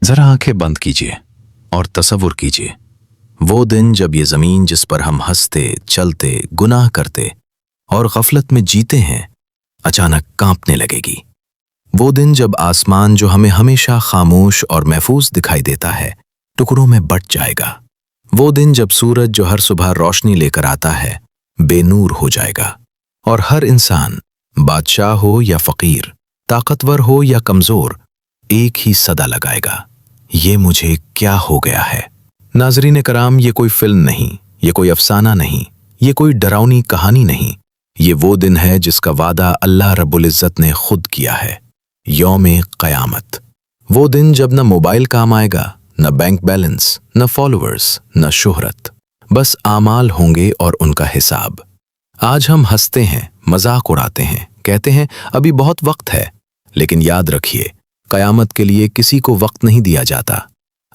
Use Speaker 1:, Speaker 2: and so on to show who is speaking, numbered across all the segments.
Speaker 1: जरा आंखें बंद कीजिए और तसव्वुर कीजिए वो दिन जब ये ज़मीन जिस पर हम हंसते, चलते, गुनाह करते और गफलत में जीते हैं अचानक कांपने लगेगी। वो दिन जब आसमान जो हमें हमेशा खामोश और महफूज दिखाई देता है टुकड़ों में बट जाएगा। वो दिन जब सूरज जो हर सुबह रोशनी लेकर आता है बेनूर हो जाएगा और हर इंसान, बादशाह हो या फकीर, ताकतवर हो या कमजोर, एक ही सदा लगाएगा, ये मुझे क्या हो गया है। नाज़रीन कराम, ये कोई फिल्म नहीं, ये कोई अफसाना नहीं, ये कोई डरावनी कहानी नहीं, ये वो दिन है जिसका वादा अल्लाह रब्बुल इज़्ज़त ने खुद किया है, यौम क़यामत। वो दिन जब न मोबाइल काम आएगा, न बैंक बैलेंस, न फॉलोअर्स, न शोहरत, बस आमाल होंगे और उनका हिसाब। आज हम हंसते हैं, मजाक उड़ाते हैं, कहते हैं अभी बहुत वक्त है, लेकिन याद रखिए क़यामत के लिए किसी को वक्त नहीं दिया जाता।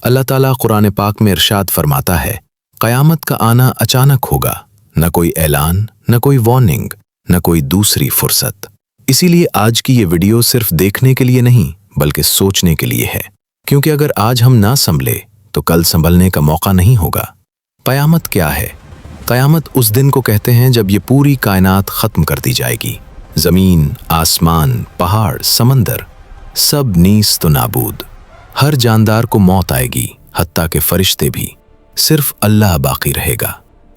Speaker 1: अल्लाह ताला कुरान पाक में इरशाद फरमाता है, क़यामत का आना अचानक होगा, न कोई ऐलान, न कोई वार्निंग, न कोई दूसरी फुर्सत। इसीलिए आज की ये वीडियो सिर्फ देखने के लिए नहीं बल्कि सोचने के लिए है, क्योंकि अगर आज हम ना संभले तो कल संभलने का मौका नहीं होगा। क़यामत क्या है? क़यामत उस दिन को कहते हैं जब ये पूरी कायनात ख़त्म कर दी जाएगी। ज़मीन, आसमान, पहाड़, समंदर सब नीस तो नाबूद। हर जानदार को मौत आएगी, हत्ता के फरिश्ते भी, सिर्फ अल्लाह बाकी रहेगा।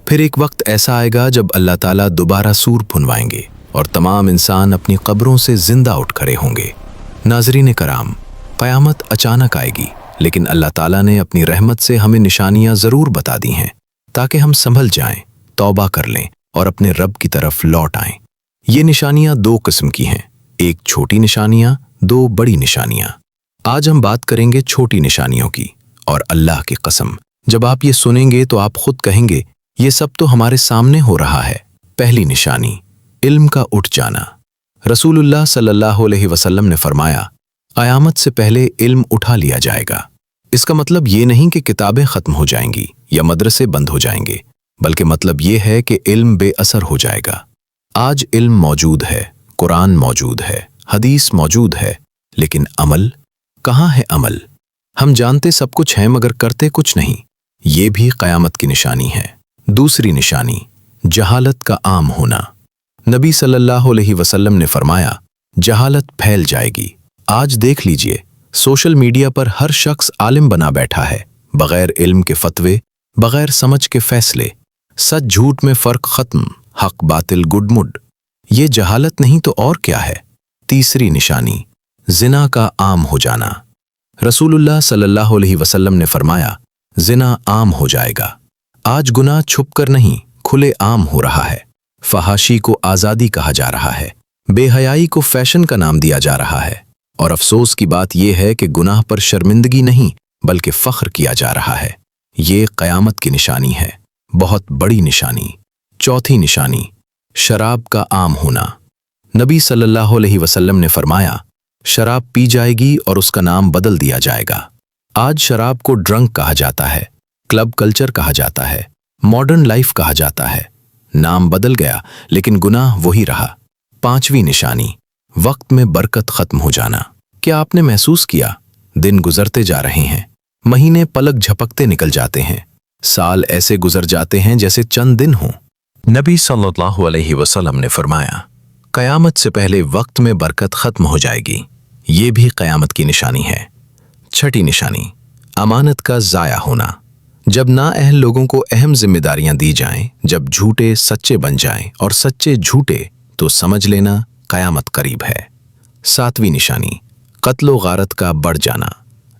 Speaker 1: फिर एक वक्त ऐसा आएगा जब अल्लाह ताला दोबारा सूर फुनवाएंगे और तमाम इंसान अपनी कब्रों से जिंदा उठ खड़े होंगे। नाज़रीन कराम, क़यामत अचानक आएगी, लेकिन अल्लाह ताला ने अपनी रहमत से हमें निशानियां ज़रूर बता दी हैं ताकि हम संभल जाएं, तौबा कर लें और अपने रब की तरफ लौट आएं। ये निशानियां दो किस्म की हैं, एक छोटी निशानियां, दो बड़ी निशानियां। आज हम बात करेंगे छोटी निशानियों की, और अल्लाह की कसम जब आप ये सुनेंगे तो आप खुद कहेंगे ये सब तो हमारे सामने हो रहा है। पहली निशानी, इल्म का उठ जाना। रसूलुल्लाह सल्लल्लाहु अलैहि वसल्लम ने फरमाया, क़यामत से पहले इल्म उठा लिया जाएगा। इसका मतलब ये नहीं कि किताबें ख़त्म हो जाएंगी या मदरसे बंद हो जाएंगे, बल्कि मतलब ये है कि इल्म बेअसर हो जाएगा। आज इल्म मौजूद है, कुरान मौजूद है, हदीस मौजूद है, लेकिन अमल कहाँ है? अमल हम जानते सब कुछ हैं मगर करते कुछ नहीं। ये भी क़यामत की निशानी है। दूसरी निशानी, जहालत का आम होना। नबी सल्लल्लाहु अलैहि वसल्लम ने फरमाया, जहालत फैल जाएगी। आज देख लीजिए, सोशल मीडिया पर हर शख्स आलिम बना बैठा है, बगैर इल्म के फतवे, बगैर समझ के फैसले। सच झूठ में फ़र्क ख़त्म, हक बातिल गुडमुड। ये जहालत नहीं तो और क्या है? तीसरी निशानी, ज़िना का आम हो जाना। रसूलुल्लाह सल्लल्लाहु अलैहि वसल्लम ने फरमाया, ज़िना आम हो जाएगा। आज गुनाह छुपकर नहीं, खुले आम हो रहा है। फहाशी को आज़ादी कहा जा रहा है, बेहयाई को फैशन का नाम दिया जा रहा है, और अफसोस की बात यह है कि गुनाह पर शर्मिंदगी नहीं बल्कि फ़ख्र किया जा रहा है। ये क़यामत की निशानी है, बहुत बड़ी निशानी। चौथी निशानी, शराब का आम होना। नबी सल्लल्लाहु अलैहि वसल्लम ने फरमाया, शराब पी जाएगी और उसका नाम बदल दिया जाएगा। आज शराब को ड्रंक कहा जाता है, क्लब कल्चर कहा जाता है, मॉडर्न लाइफ कहा जाता है। नाम बदल गया लेकिन गुनाह वही रहा। पांचवी निशानी, वक्त में बरकत खत्म हो जाना। क्या आपने महसूस किया, दिन गुजरते जा रहे हैं, महीने पलक झपकते निकल जाते हैं, साल ऐसे गुजर जाते हैं जैसे चंद दिन हों। नबी सल्लल्लाहु अलैहि वसल्लम ने फरमाया, क़यामत से पहले वक्त में बरकत खत्म हो जाएगी। ये भी क़यामत की निशानी है। छठी निशानी, अमानत का ज़ाया होना। जब नाअहल लोगों को अहम जिम्मेदारियां दी जाएं, जब झूठे सच्चे बन जाएं और सच्चे झूठे, तो समझ लेना क़यामत करीब है। सातवीं निशानी, क़त्ल गारत का बढ़ जाना।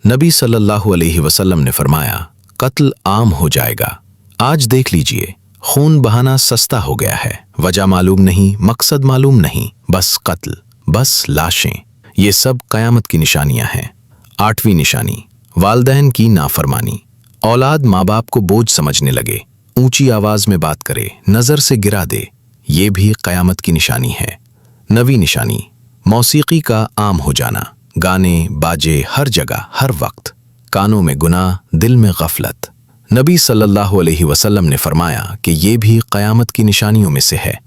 Speaker 1: नबी सल्लल्लाहु अलैहि वसल्लम ने फरमाया, कत्ल आम हो जाएगा। आज देख लीजिए, खून बहाना सस्ता हो गया है। वजह मालूम नहीं, मकसद मालूम नहीं, बस कत्ल, बस लाशें। ये सब क़यामत की निशानियां हैं। आठवीं निशानी, वालिदैन की नाफरमानी। औलाद माँ बाप को बोझ समझने लगे, ऊंची आवाज में बात करे, नज़र से गिरा दे। ये भी क़यामत की निशानी है। नवीं निशानी, मौसीकी का आम हो जाना। गाने बाजे हर जगह हर वक्त, कानों में गुनाह, दिल में गफलत। नबी सल्लल्लाहु अलैहि वसल्लम ने फरमाया कि ये भी क़यामत की निशानियों में से है।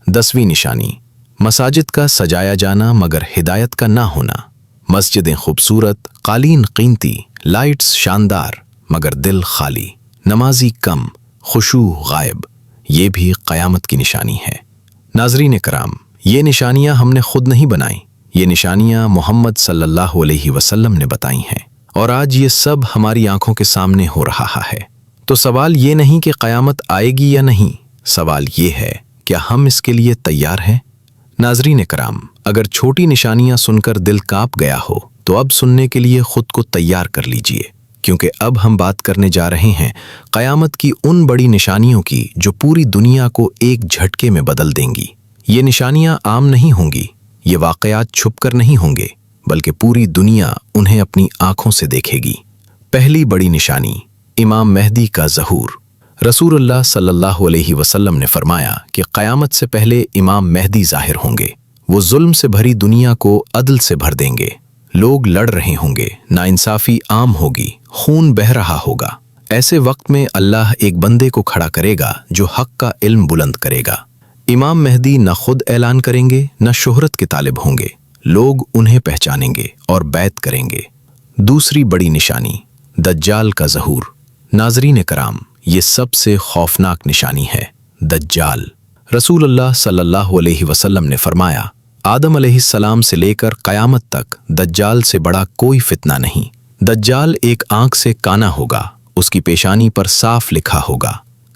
Speaker 1: 10वीं निशानी, मसाजिद का सजाया जाना मगर हिदायत का ना होना। मस्जिदें खूबसूरत, कालीन कीमती, लाइट्स शानदार मगर दिल खाली, नमाजी कम, खुशू गायब, ये भी क़यामत की निशानी है। नाज़रीन कराम, ये निशानियां हमने खुद नहीं बनाई, ये निशानियां मोहम्मद सल्लल्लाहु अलैहि वसल्लम ने बताई हैं और आज ये सब हमारी आंखों के सामने हो रहा है। तो सवाल ये नहीं कि क़यामत आएगी या नहीं, सवाल ये है क्या हम इसके लिए तैयार हैं? नाज़रीन कराम, अगर छोटी निशानियां सुनकर दिल कांप गया हो तो अब सुनने के लिए खुद को तैयार कर लीजिए, क्योंकि अब हम बात करने जा रहे हैं क़यामत की उन बड़ी निशानियों की जो पूरी दुनिया को एक झटके में बदल देंगी। ये निशानियां आम नहीं होंगी, ये वाक़यात छुपकर नहीं होंगे, बल्कि पूरी दुनिया उन्हें अपनी आंखों से देखेगी। पहली बड़ी निशानी, इमाम मेहदी का ज़हूर। रसूलुल्लाह सल्लल्लाहु अलैहि वसल्लम ने फरमाया कि क़यामत से पहले इमाम मेहदी ज़ाहिर होंगे। वो जुल्म से भरी दुनिया को अदल से भर देंगे। लोग लड़ रहे होंगे, नाइंसाफ़ी आम होगी, खून बह रहा होगा। ऐसे वक्त में अल्लाह एक बंदे को खड़ा करेगा जो हक़ का इल्म बुलंद करेगा। इमाम मेहदी न खुद ऐलान करेंगे न शोहरत के तालिब होंगे, लोग उन्हें पहचानेंगे और बैत करेंगे। दूसरी बड़ी निशानी, दज्जाल का ज़हूर। नाज़रीन कराम, ये सबसे खौफनाक निशानी है, दज्जाल। रसूलुल्लाह सल्लल्लाहु अलैहि वसल्लम ने फरमाया, आदम अलैहिस्सलाम से लेकर क़यामत तक दज्जाल से बड़ा कोई फितना नहीं। दज्जाल एक आंख से काना होगा, उसकी पेशानी पर साफ लिखा होगा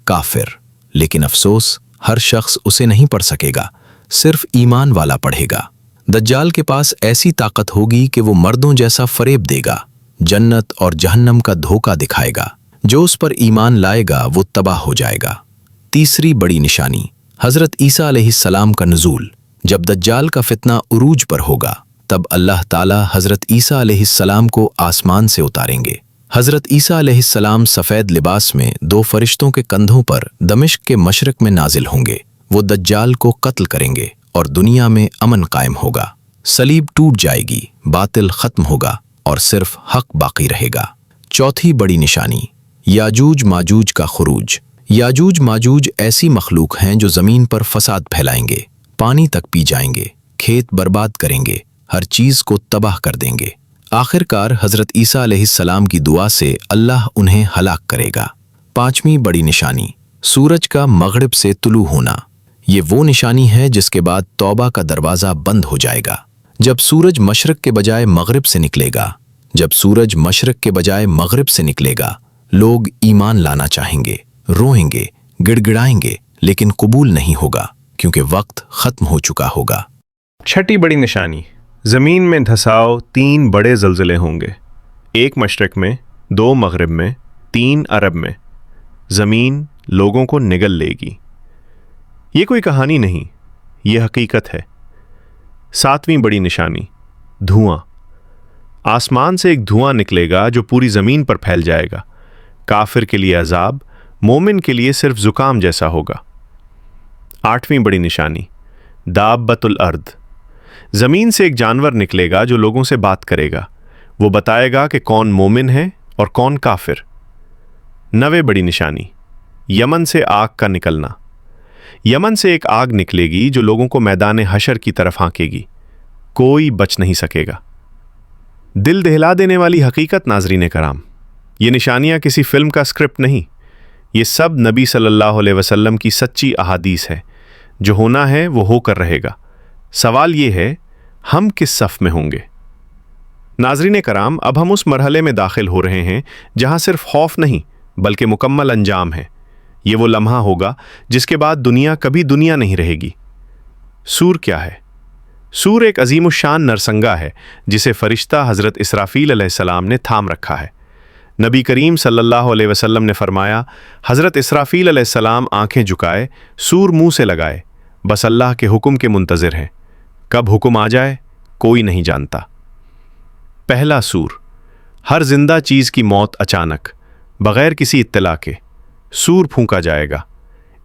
Speaker 1: काफिर, लेकिन अफसोस हर शख्स उसे नहीं पढ़ सकेगा, सिर्फ ईमान वाला पढ़ेगा। दज्जाल के पास ऐसी ताकत होगी कि वो मर्दों जैसा फरेब देगा, जन्नत और जहन्नम का धोखा दिखाएगा। जो उस पर ईमान लाएगा वो तबाह हो जाएगा। तीसरी बड़ी निशानी, हज़रत ईसा अलैहिस्सलाम का नुज़ूल। जब दज्जाल का फितना उरूज पर होगा तब अल्लाह ताला हज़रत ईसा अलैहिस्सलाम को आसमान से उतारेंगे। हज़रत ईसा अलैहिस्सलाम सफ़ेद लिबास में दो फरिश्तों के कंधों पर दमिश्क के मशरक़ में नाजिल होंगे। वो दज्जाल को कत्ल करेंगे और दुनिया में अमन कायम होगा। सलीब टूट जाएगी, बातिल ख़त्म होगा और सिर्फ हक़ बाकी रहेगा। चौथी बड़ी निशानी, याजूज माजूज का खुरूज। याजूज माजूज ऐसी मखलूक हैं जो ज़मीन पर फसाद फैलाएंगे, पानी तक पी जाएंगे, खेत बर्बाद करेंगे, हर चीज़ को तबाह कर देंगे। आखिरकार हज़रत ईसा अलैहिस्सलाम की दुआ से अल्लाह उन्हें हलाक करेगा। पांचवी बड़ी निशानी, सूरज का मगरिब से तुलू होना। ये वो निशानी है जिसके बाद तौबा का दरवाज़ा बंद हो जाएगा। जब सूरज मशरक़ के बजाय मगरिब से निकलेगा, जब सूरज मशरक़ के बजाय मगरिब से निकलेगा, लोग ईमान लाना चाहेंगे, रोएंगे, गिड़गिड़ाएंगे, लेकिन कबूल नहीं होगा क्योंकि वक्त ख़त्म हो चुका होगा।
Speaker 2: छठी बड़ी निशानी, ज़मीन में धसाव। 3 बड़े ज़लज़ले होंगे, एक मशरक़ में, 2 मगरिब में, 3 अरब में। ज़मीन लोगों को निगल लेगी। ये कोई कहानी नहीं, ये हकीकत है। 7वीं बड़ी निशानी, धुआं। आसमान से एक धुआं निकलेगा जो पूरी ज़मीन पर फैल जाएगा। काफिर के लिए अजाब, मोमिन के लिए सिर्फ ज़ुकाम जैसा होगा। 8वीं बड़ी निशानी, दाब्बतुल अर्द। ज़मीन से एक जानवर निकलेगा जो लोगों से बात करेगा। वो बताएगा कि कौन मोमिन है और कौन काफिर। 9वीं बड़ी निशानी, यमन से आग का निकलना। यमन से एक आग निकलेगी जो लोगों को मैदान हशर की तरफ हाँकेगी, कोई बच नहीं सकेगा। दिल दहला देने वाली हकीकत नाज़रीन कराम, ये निशानियाँ किसी फिल्म का स्क्रिप्ट नहीं, ये सब नबी सल्लल्लाहु अलैहि वसल्लम की सच्ची अहादीस है। जो होना है वो होकर रहेगा। सवाल ये है, हम किस सफ़ में होंगे? नाज़रीन कराम, अब हम उस मरहले में दाखिल हो रहे हैं जहाँ सिर्फ खौफ नहीं बल्कि मुकम्मल अंजाम है। ये वो लम्हा होगा जिसके बाद दुनिया कभी दुनिया नहीं रहेगी। सूर क्या है? सूर एक अजीमुशान नरसंगा है जिसे फरिश्ता हज़रत इसराफील अलैहिस्सलाम ने थाम रखा है। नबी करीम सल्लल्लाहु अलैहि वसल्लम ने फरमाया, हज़रत इसराफील अलैहिस्सलाम आंखें झुकाए, सूर मुंह से लगाए, बस अल्लाह के हुक्म के मुंतज़िर हैं। कब हुक्म आ जाए कोई नहीं जानता। पहला सूर, हर जिंदा चीज़ की मौत अचानक, बग़ैर किसी इत्तला के। सूर फूंका जाएगा,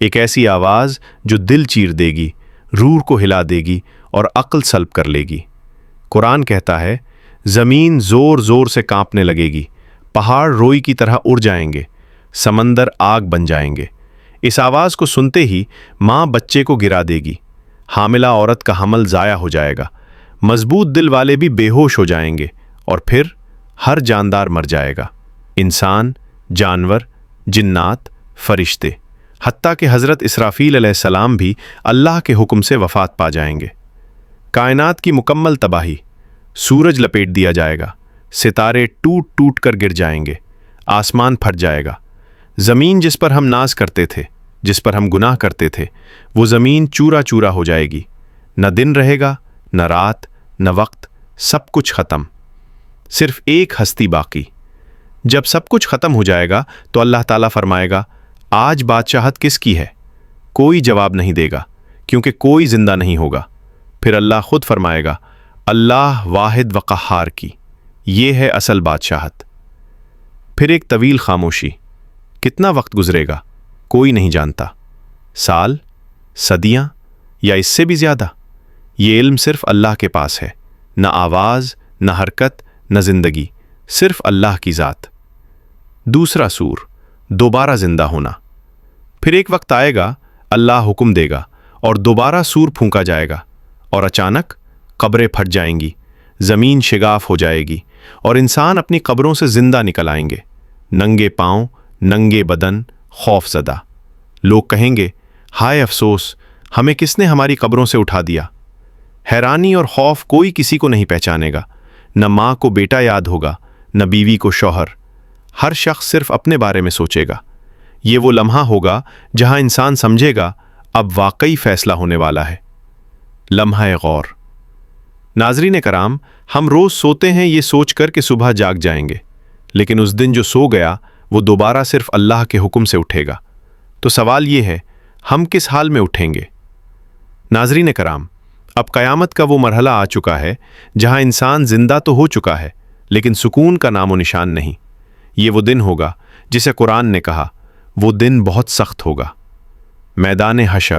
Speaker 2: एक ऐसी आवाज़ जो दिल चीर देगी, रूह को हिला देगी और अक्ल सल्ब कर लेगी। कुरान कहता है, ज़मीन ज़ोर ज़ोर से कांपने लगेगी, पहाड़ रोई की तरह उड़ जाएंगे, समंदर आग बन जाएंगे। इस आवाज़ को सुनते ही माँ बच्चे को गिरा देगी, हामिला औरत का हमल ज़ाया हो जाएगा, मजबूत दिल वाले भी बेहोश हो जाएंगे और फिर ہر جاندار مر جائے گا، انسان، جانور، جنات، فرشتے، حتیٰ کہ حضرت اسرافیل علیہ السلام بھی اللہ کے حکم سے وفات پا جائیں گے۔ کائنات کی مکمل تباہی، سورج لپیٹ دیا جائے گا، ستارے ٹوٹ ٹوٹ کر گر جائیں گے، آسمان پھٹ جائے گا، زمین جس پر ہم ناز کرتے تھے، جس پر ہم گناہ کرتے تھے، وہ زمین چورا چورا ہو جائے گی، نہ دن رہے گا، نہ رات، نہ وقت، سب کچھ ختم، صرف ایک ہستی باقی۔ جب سب کچھ ختم ہو جائے گا تو اللہ تعالیٰ فرمائے گا، آج بادشاہت کس کی ہے؟ کوئی جواب نہیں دے گا کیونکہ کوئی زندہ نہیں ہوگا۔ پھر اللہ خود فرمائے گا، اللہ واحد و قہار کی، یہ ہے اصل بادشاہت۔ پھر ایک طویل خاموشی، کتنا وقت گزرے گا کوئی نہیں جانتا، سال، صدیاں یا اس سے بھی زیادہ، یہ علم صرف اللہ کے پاس ہے، نہ آواز، نہ حرکت، نہ زندگی، صرف اللہ کی ذات۔ دوسرا سور، دوبارہ زندہ ہونا۔ پھر ایک وقت آئے گا، اللہ حکم دے گا اور دوبارہ سور پھونکا جائے گا، اور اچانک قبریں پھٹ جائیں گی، زمین شگاف ہو جائے گی، اور انسان اپنی قبروں سے زندہ نکل آئیں گے، ننگے پاؤں، ننگے بدن، خوف زدہ۔ لوگ کہیں گے، ہائے افسوس، ہمیں کس نے ہماری قبروں سے اٹھا دیا؟ حیرانی اور خوف کوئی کسی کو نہیں پہچانے گا، نہ ماں کو بیٹا یاد ہوگا، نہ بیوی کو شوہر، ہر شخص صرف اپنے بارے میں سوچے گا۔ یہ وہ لمحہ ہوگا جہاں انسان سمجھے گا اب واقعی فیصلہ ہونے والا ہے۔ لمحہ غور۔ ناظرین کرام، ہم روز سوتے ہیں یہ سوچ کر کہ صبح جاگ جائیں گے، لیکن اس دن جو سو گیا وہ دوبارہ صرف اللہ کے حکم سے اٹھے گا۔ تو سوال یہ ہے، ہم کس حال میں اٹھیں گے؟ ناظرین کرام، اب قیامت کا وہ مرحلہ آ چکا ہے جہاں انسان زندہ تو ہو چکا ہے لیکن سکون کا نام و نشان نہیں۔ یہ وہ دن ہوگا جسے قرآن نے کہا، وہ دن بہت سخت ہوگا۔ میدان حشر۔